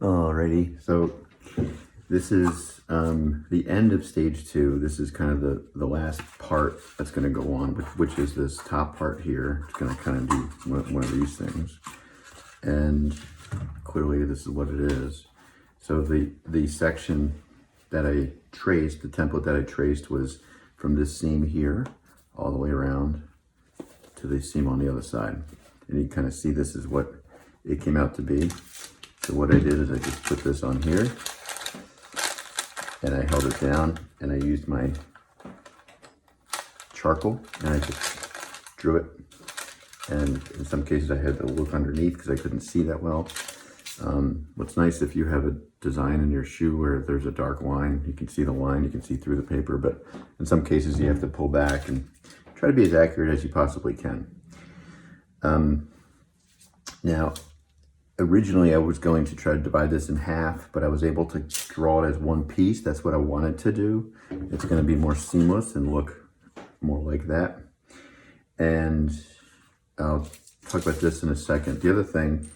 Alrighty, so this is the end of stage 2. This is kind of the last part that's going to go on, which is this top part here. It's going to kind of do one of these things. And clearly this is what it is. So the section that I traced, the template that I traced was from this seam here all the way around to the seam on the other side. And you kind of see this is what it came out to be. So what I did is I just put this on here and I held it down and I used my charcoal and I just drew it. And in some cases I had to look underneath because I couldn't see that well. What's nice if you have a design in your shoe where there's a dark line, you can see the line, you can see through the paper, but in some cases you have to pull back and try to be as accurate as you possibly can. Now, originally I was going to try to divide this in half, but I was able to draw it as one piece. That's what I wanted to do. It's going to be more seamless and look more like that. And I'll talk about this in a second. The other thing,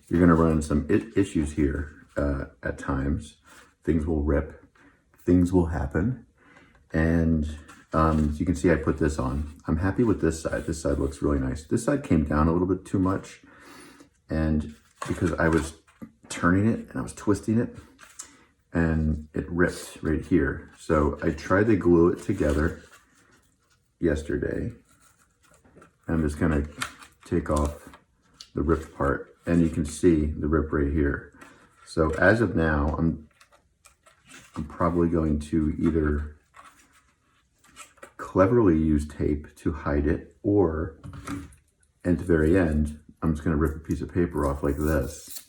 you're going to run into some issues here at times. Things will rip, things will happen. And as you can see, I put this on. I'm happy with this side. This side looks really nice. This side came down a little bit too much. And because I was turning it and I was twisting it and it ripped right here. So I tried to glue it together yesterday. I'm just gonna take off the ripped part and you can see the rip right here. So as of now, I'm probably going to either cleverly use tape to hide it, or at the very end, I'm just going to rip a piece of paper off like this.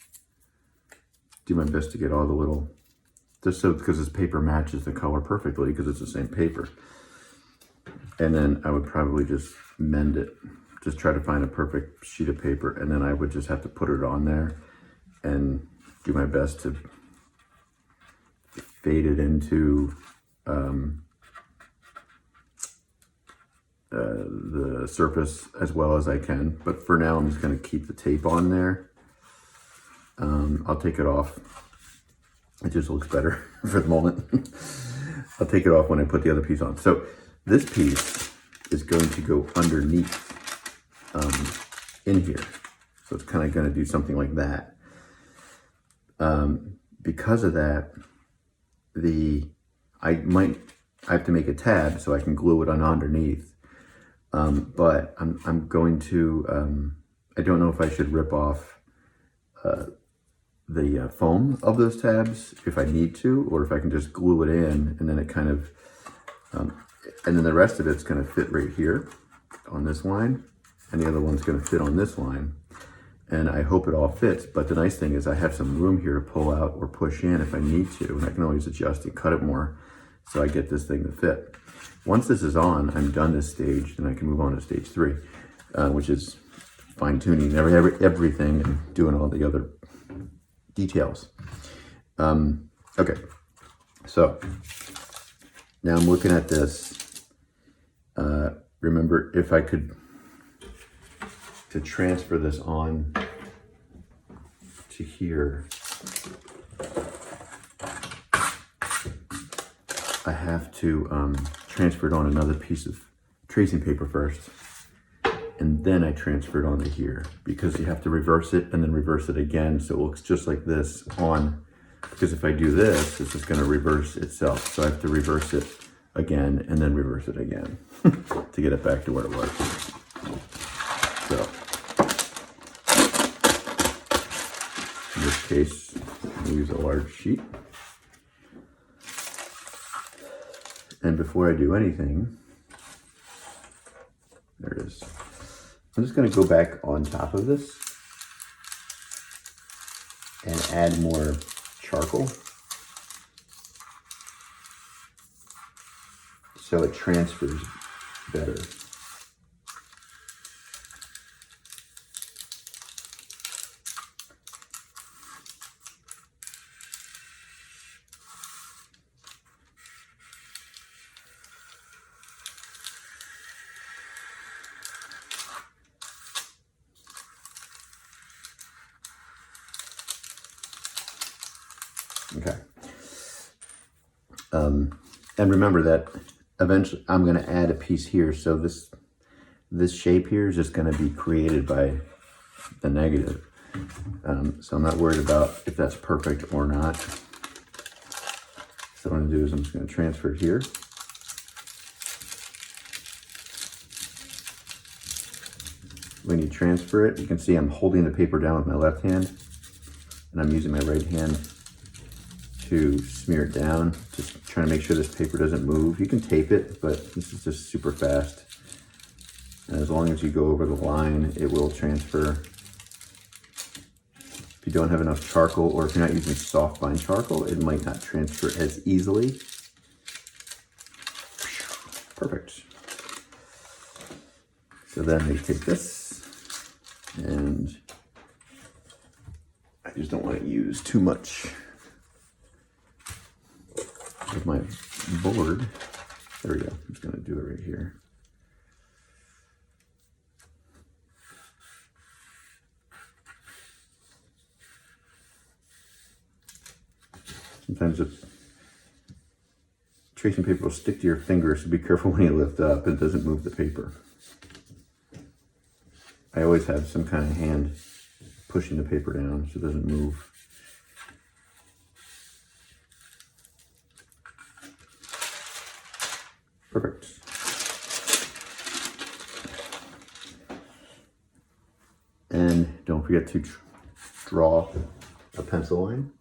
Do my best to get all the little, just so, because this paper matches the color perfectly because it's the same paper. And then I would probably just mend it, just try to find a perfect sheet of paper, and then I would just have to put it on there and do my best to fade it into the surface as well as I can. But for now, I'm just going to keep the tape on there. I'll take it off. It just looks better for the moment. I'll take it off when I put the other piece on. So this piece is going to go underneath in here. So it's kind of going to do something like that. Because of that, I have to make a tab so I can glue it on underneath. But I'm going to, I don't know if I should rip off the foam of those tabs if I need to, or if I can just glue it in and then it kind of, and then the rest of it's going to fit right here on this line, and the other one's going to fit on this line. And I hope it all fits, but the nice thing is I have some room here to pull out or push in if I need to, and I can always adjust and cut it more so I get this thing to fit. Once this is on, I'm done this stage, and I can move on to stage 3, which is fine-tuning everything and doing all the other details. Okay, so now I'm looking at this. Remember, if I could, to transfer this on to here, I have to transfer it on another piece of tracing paper first, and then I transfer it onto here, because you have to reverse it and then reverse it again so it looks just like this on, because if I do this, this is going to reverse itself. So I have to reverse it again and then reverse it again to get it back to where it was. So in this case, I'll use a large sheet. And before I do anything, there it is. I'm just going to go back on top of this and add more charcoal so it transfers better. Okay. And remember that eventually I'm going to add a piece here. So this shape here is just going to be created by the negative. So I'm not worried about if that's perfect or not. So what I'm going to do is I'm just going to transfer it here. When you transfer it, you can see I'm holding the paper down with my left hand, and I'm using my right hand to smear it down, just trying to make sure this paper doesn't move. You can tape it, but this is just super fast. And as long as you go over the line, it will transfer. If you don't have enough charcoal, or if you're not using soft bind charcoal, it might not transfer as easily. Perfect. So then I take this, and I just don't want to use too much of my board. There we go. I'm just going to do it right here. Sometimes tracing paper will stick to your fingers, so be careful when you lift up. It doesn't move the paper. I always have some kind of hand pushing the paper down so it doesn't move. Perfect. And don't forget to draw a pencil line.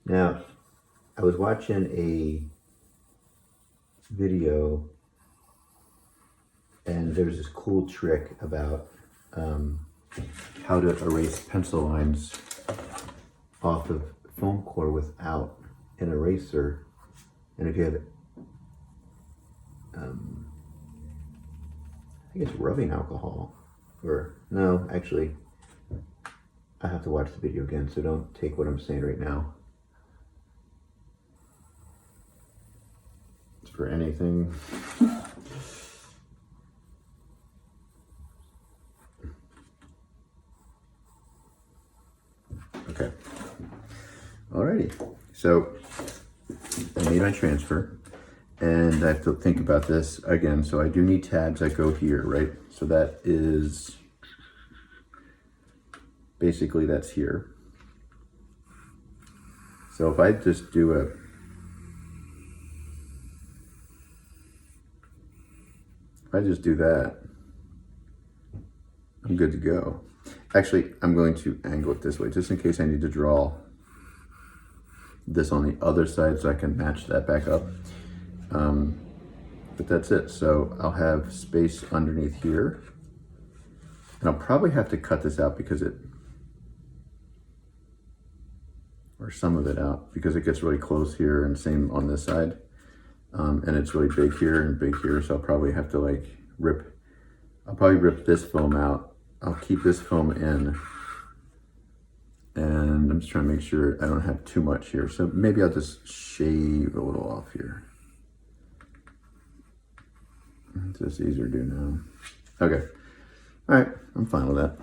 Now, I was watching a video, and there's this cool trick about how to erase pencil lines off of foam core without an eraser. And if you have, I think it's rubbing alcohol, or no, actually, I have to watch the video again, so don't take what I'm saying right now for anything. Okay. Alrighty. So I made my transfer, and I have to think about this again. So I do need tabs that go here, right? So that is basically that's here. So if I just do that, I'm good to go. Actually, I'm going to angle it this way, just in case I need to draw this on the other side so I can match that back up. But that's it. So I'll have space underneath here. And I'll probably have to cut this out because or some of it out, because it gets really close here, and same on this side. And it's really big here and big here, so I'll probably have to I'll probably rip this foam out. I'll keep this foam in, and I'm just trying to make sure I don't have too much here. So maybe I'll just shave a little off here. It's just easier to do now. Okay, all right, I'm fine with that.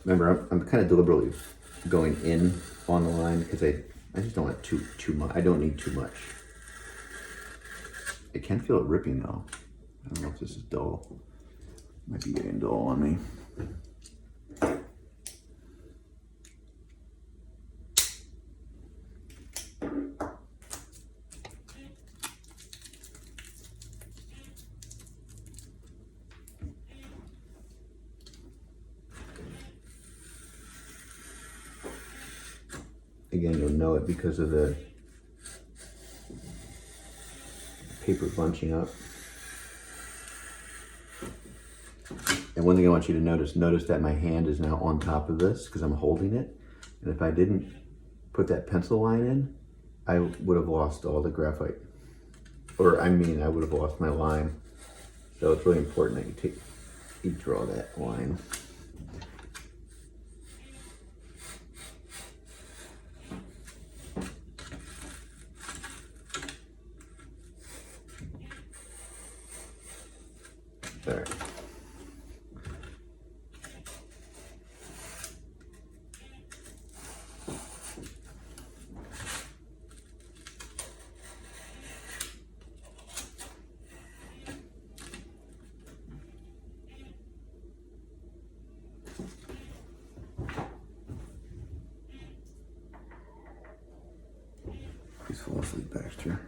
Remember, I'm kind of deliberately going in on the line because I just don't want too much. I don't need too much. I can feel it ripping though. I don't know if this is dull. Might be getting dull on me. Again, you'll know it because of the paper bunching up. And one thing I want you to notice that my hand is now on top of this because I'm holding it. And if I didn't put that pencil line in, I would have lost all the graphite. Or I would have lost my line. So it's really important that you draw that line. There. Please fall asleep, Baxter.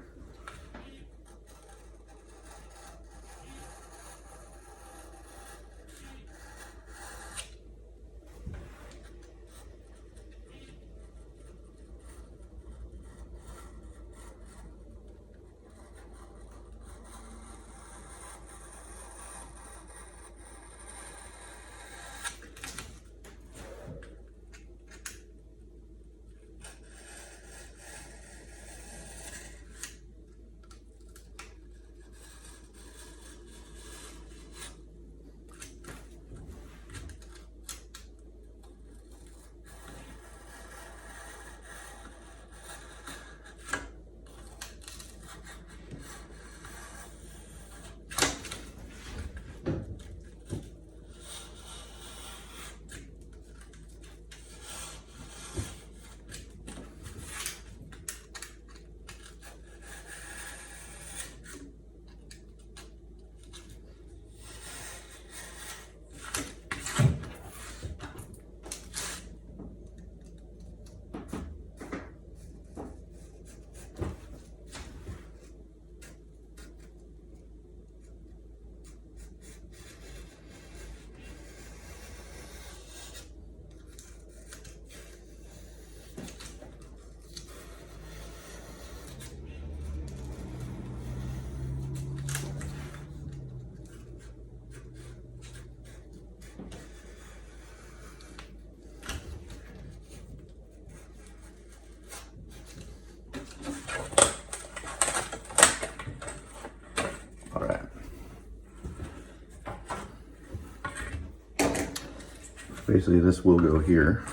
Basically this will go here,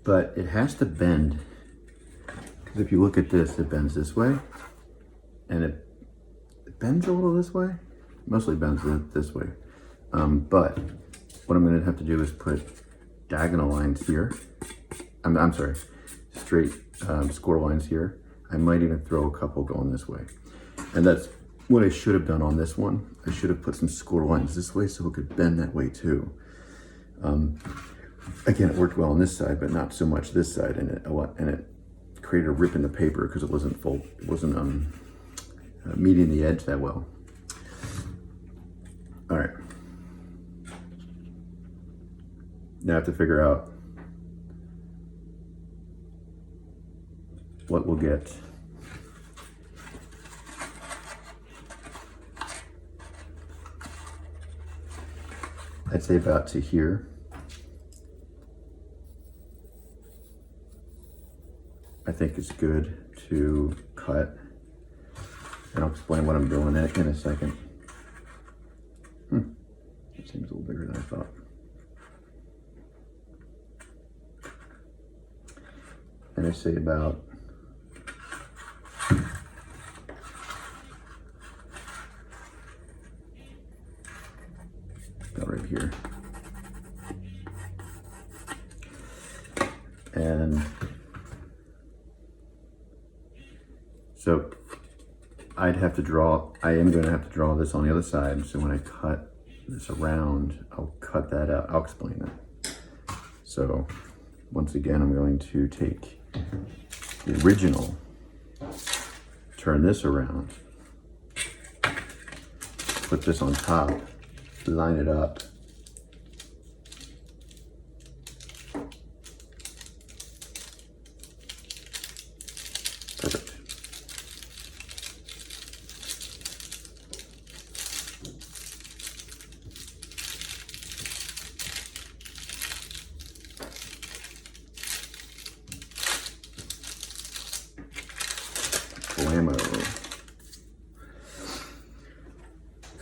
but it has to bend, because if you look at this, it bends this way, and it bends a little this way, mostly bends this way. But what I'm going to have to do is put diagonal lines here. I'm sorry, straight score lines here. I might even throw a couple going this way. And that's what I should have done on this one. I should have put some score lines this way so it could bend that way too. Again, it worked well on this side, but not so much this side, and it created a rip in the paper because it wasn't meeting the edge that well. All right. Now I have to figure out what we'll get. I'd say about to here. I think it's good to cut, and I'll explain what I'm doing in a second. It seems a little bigger than I thought. And I say about right here. And so I am going to have to draw this on the other side. So when I cut this around, I'll cut that out. I'll explain that. So once again, I'm going to take the original, turn this around, put this on top, line it up,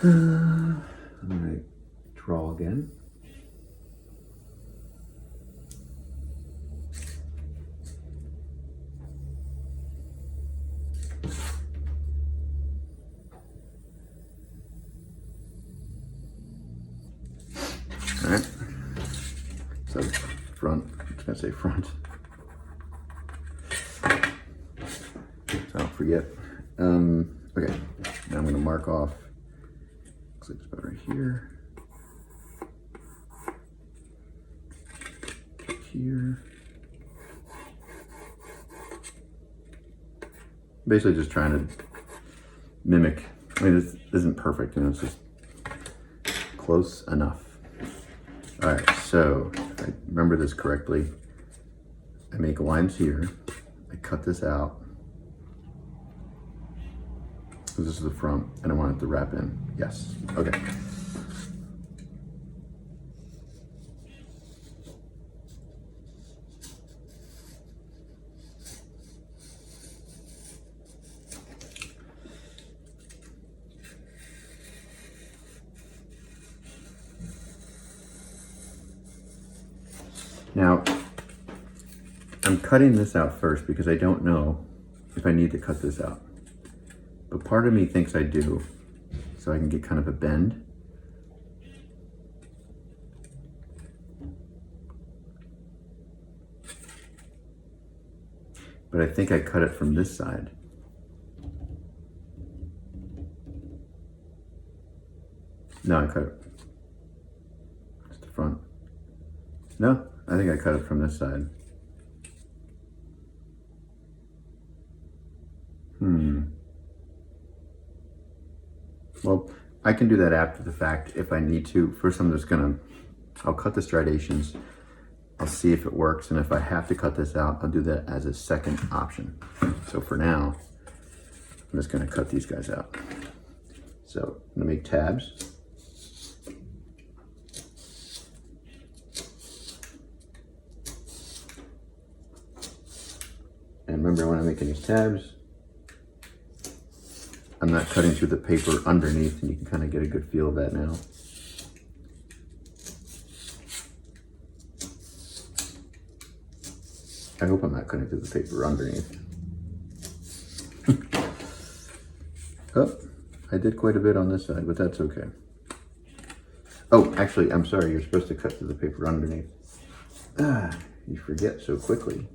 I'm gonna draw again. All right, so front, I'm just gonna say front, so I don't forget. Okay, now I'm gonna mark off, looks like it's about right here, here. Basically just trying to mimic, I mean, this isn't perfect, you know, it's just close enough. All right, so if I remember this correctly, I make lines here, I cut this out. This is the front, and I want it to wrap in. Yes, okay. Now, I'm cutting this out first because I don't know if I need to cut this out. But part of me thinks I do, so I can get kind of a bend. But I think I cut it from this side. No, I cut it. It's the front. No, I think I cut it from this side. Well, I can do that after the fact if I need to. First, I'll cut the striations. I'll see if it works. And if I have to cut this out, I'll do that as a second option. So for now, I'm just gonna cut these guys out. So I'm gonna make tabs. And remember, when I'm making these tabs, I'm not cutting through the paper underneath, and you can kind of get a good feel of that now. I hope I'm not cutting through the paper underneath. Oh, I did quite a bit on this side, but that's okay. Oh, actually, I'm sorry, you're supposed to cut through the paper underneath. Ah, you forget so quickly.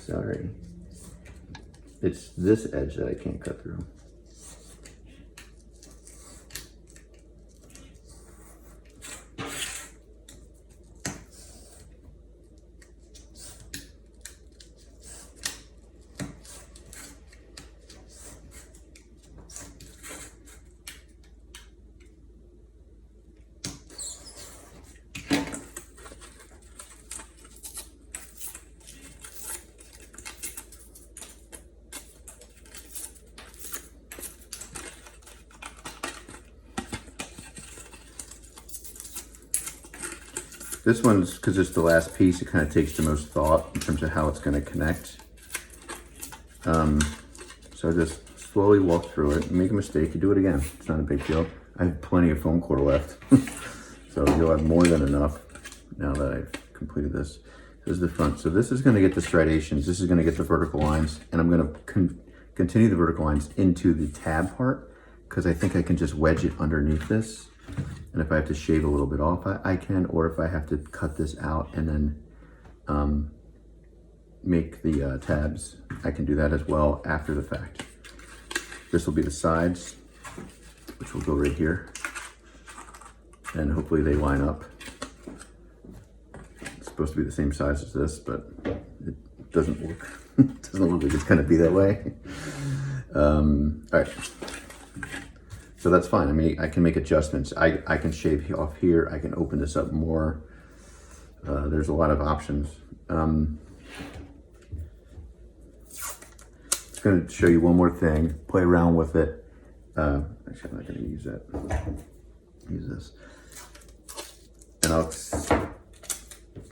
Sorry. It's this edge that I can't cut through. This one's, because it's the last piece, it kind of takes the most thought in terms of how it's going to connect. So I just slowly walk through it. You make a mistake, you do it again. It's not a big deal. I have plenty of foam core left. So you'll have more than enough now that I've completed this. This is the front. So this is going to get the striations. This is going to get the vertical lines. And I'm going to continue the vertical lines into the tab part, because I think I can just wedge it underneath this. And if I have to shave a little bit off, I can, or if I have to cut this out and then make the tabs, I can do that as well after the fact. This will be the sides, which will go right here. And hopefully they line up. It's supposed to be the same size as this, but it doesn't look, it doesn't look like it's gonna be that way. All right. So that's fine. I mean, I can make adjustments. I can shave off here. I can open this up more. There's a lot of options. I'm going to show you one more thing. Play around with it. Actually, I'm not going to use that. Use this. And I'll,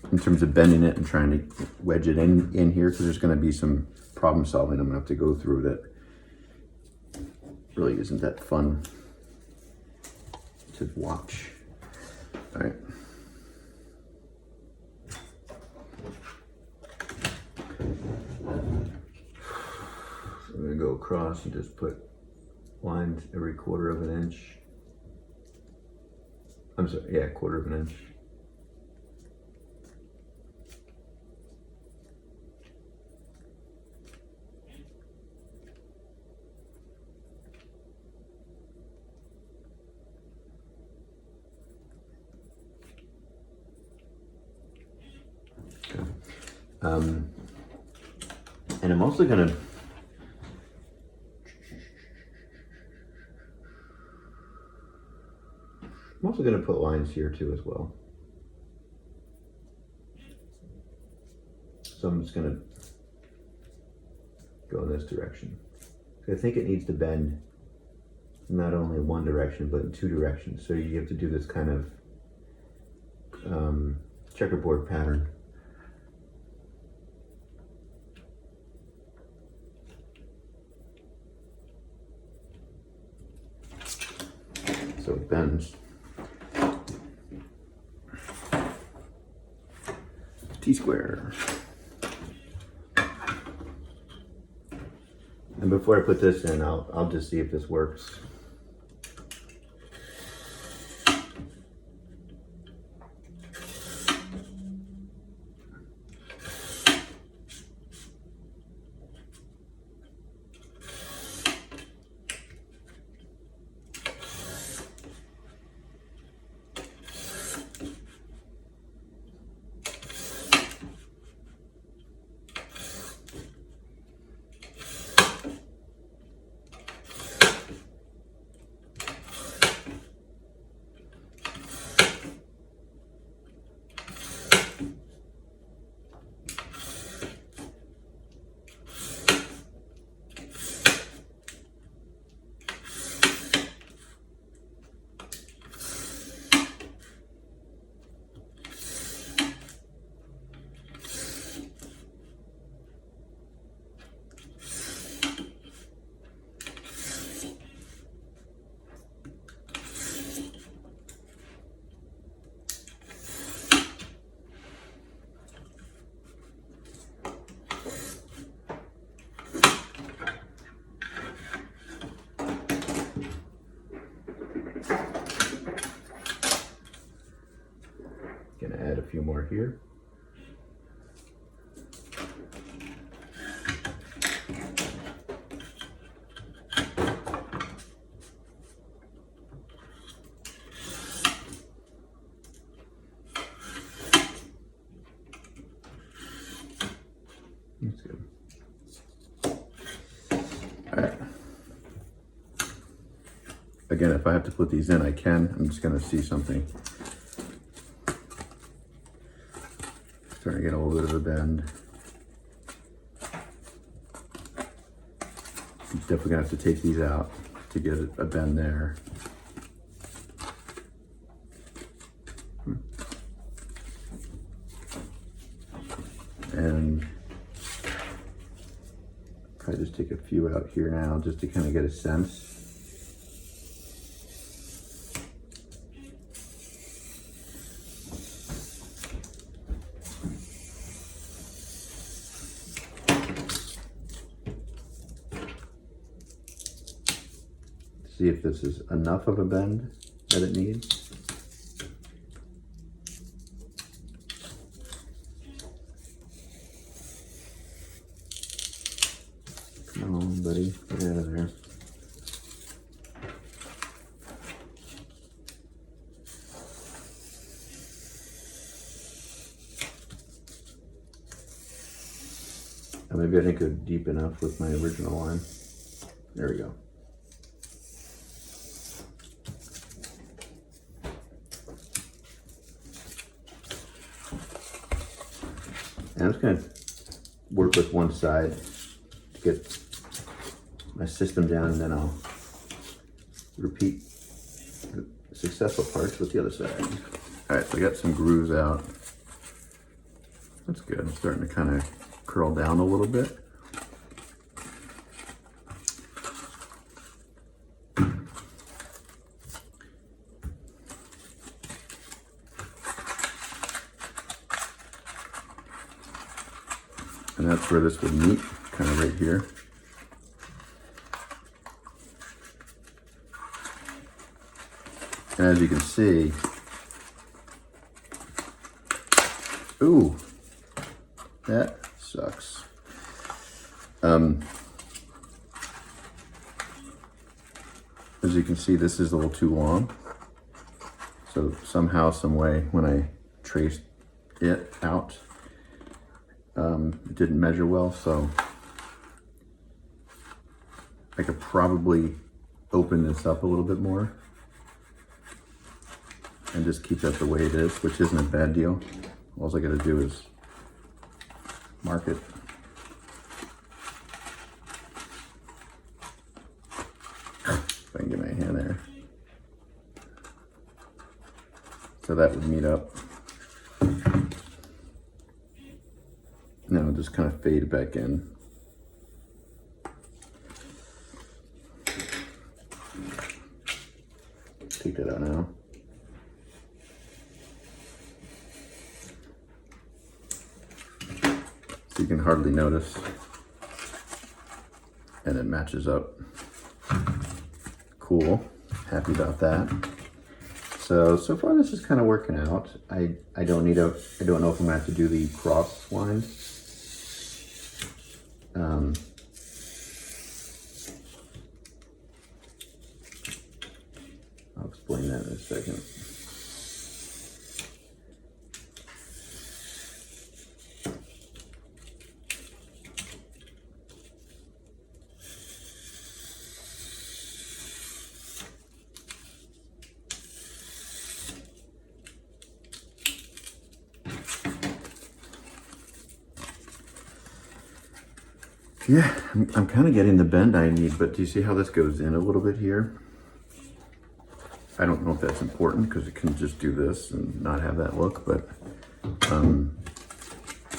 in terms of bending it and trying to wedge it in here, because there's going to be some problem solving I'm going to have to go through that really isn't that fun. expensive watch. All right. So I'm gonna go across and just put lines every 1/4 of an inch. I'm sorry, yeah, 1/4 of an inch. Okay. And I'm also gonna put lines here too as well. So I'm just gonna go in this direction. I think it needs to bend not only one direction, but in 2 directions. So you have to do this kind of checkerboard pattern. So it bends. T-square. And before I put this in, I'll just see if this works. Gonna add a few more here. That's good. All right. Again, if I have to put these in, I can. I'm just gonna see something. Starting to get a little bit of a bend. I'm definitely gonna have to take these out to get a bend there. And probably just take a few out here now just to kind of get a sense. See if this is enough of a bend that it needs. Come on, buddy, get out of there. Maybe I didn't go deep enough with my original line. There we go. And I'm just going to work with one side to get my system down, and then I'll repeat the successful parts with the other side. All right, so I got some grooves out. That's good. I'm starting to kind of curl down a little bit. And that's where this would meet, kind of right here. And as you can see, ooh, that sucks. As you can see, this is a little too long. So somehow, some way, when I traced it out, it didn't measure well. So I could probably open this up a little bit more and just keep that the way it is, which isn't a bad deal. All I gotta do is mark it. If I can get my hand there. So that would meet up. Now I'll just kind of fade it back in. Take that out now. So you can hardly notice. And it matches up. Cool. Happy about that. So far this is kind of working out. I don't know if I'm gonna have to do the cross lines. I'll explain that in a second. Yeah, I'm kind of getting the bend I need, but do you see how this goes in a little bit here? I don't know if that's important because it can just do this and not have that look, but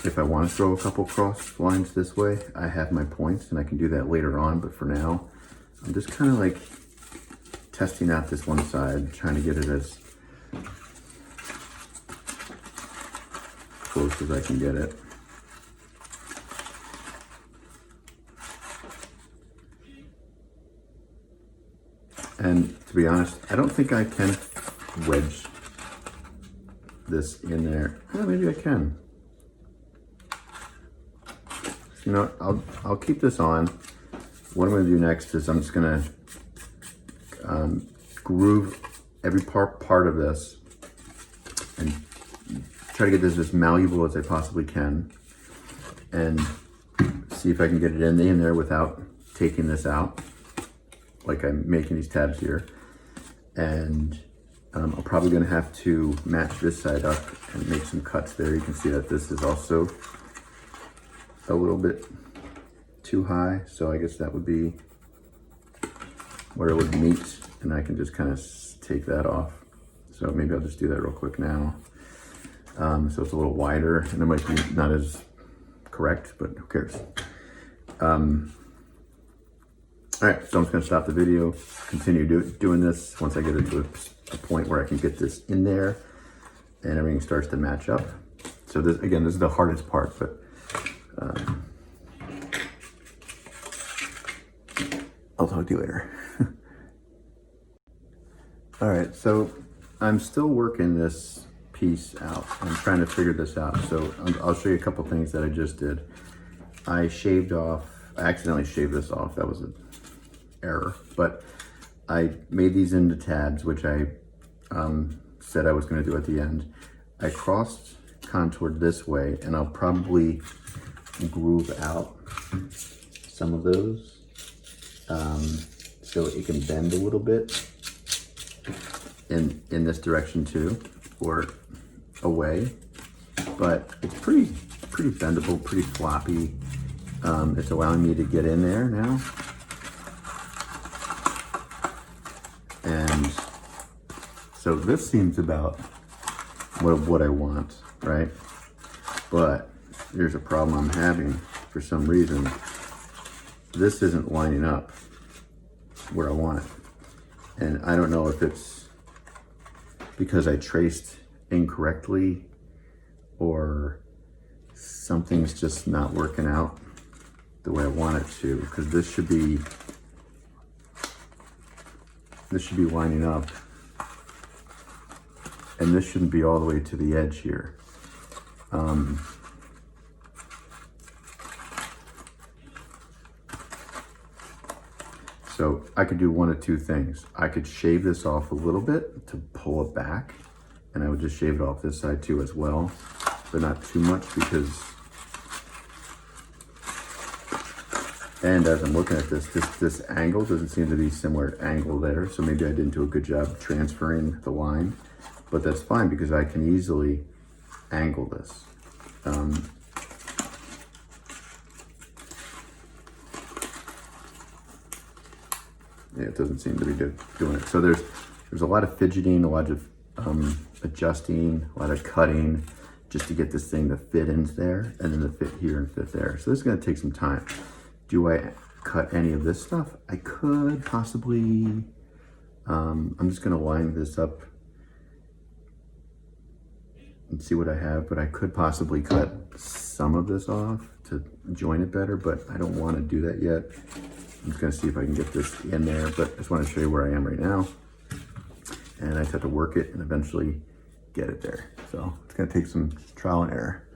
if I want to throw a couple cross lines this way, I have my points and I can do that later on, but for now, I'm just kind of like testing out this one side, trying to get it as close as I can get it. And to be honest, I don't think I can wedge this in there. Oh, maybe I can. You know, I'll keep this on. What I'm going to do next is I'm just going to groove every part of this and try to get this as malleable as I possibly can, and see if I can get it in there without taking this out, like I'm making these tabs here. And I'm probably going to have to match this side up and make some cuts there. You can see that this is also a little bit too high, so I guess that would be where it would meet, and I can just kind of take that off. So maybe I'll just do that real quick now. So it's a little wider, and it might be not as correct, but who cares? All right, so I'm just gonna stop the video, continue doing this once I get it to a point where I can get this in there and everything starts to match up. So this, again, this is the hardest part, but I'll talk to you later. All right, so I'm still working this piece out. I'm trying to figure this out. So I'll show you a couple things that I just did. I accidentally shaved this off. That was an error, but I made these into tabs, which I said I was going to do at the end. I crossed contoured this way, and I'll probably groove out some of those so it can bend a little bit in this direction too, or away. But it's pretty bendable, pretty floppy. It's allowing me to get in there now. And so this seems about what I want, right? But there's a problem I'm having for some reason. This isn't lining up where I want it. And I don't know if it's because I traced incorrectly or something's just not working out the way I want it to, because this should be lining up, and this shouldn't be all the way to the edge here. So I could do one of two things. I could shave this off a little bit to pull it back, and I would just shave it off this side too as well, but not too much, because, and as I'm looking at this angle doesn't seem to be similar angle there, so maybe I didn't do a good job transferring the line, but that's fine because I can easily angle this. Yeah, it doesn't seem to be doing it. So there's a lot of fidgeting, a lot of adjusting, a lot of cutting, just to get this thing to fit in there, and then to fit here and fit there. So this is gonna take some time. Do I cut any of this stuff? I could possibly, I'm just gonna line this up and see what I have, but I could possibly cut some of this off to join it better, but I don't wanna do that yet. I'm just gonna see if I can get this in there, but I just wanna show you where I am right now. And I just have to work it and eventually get it there. So it's gonna take some trial and error.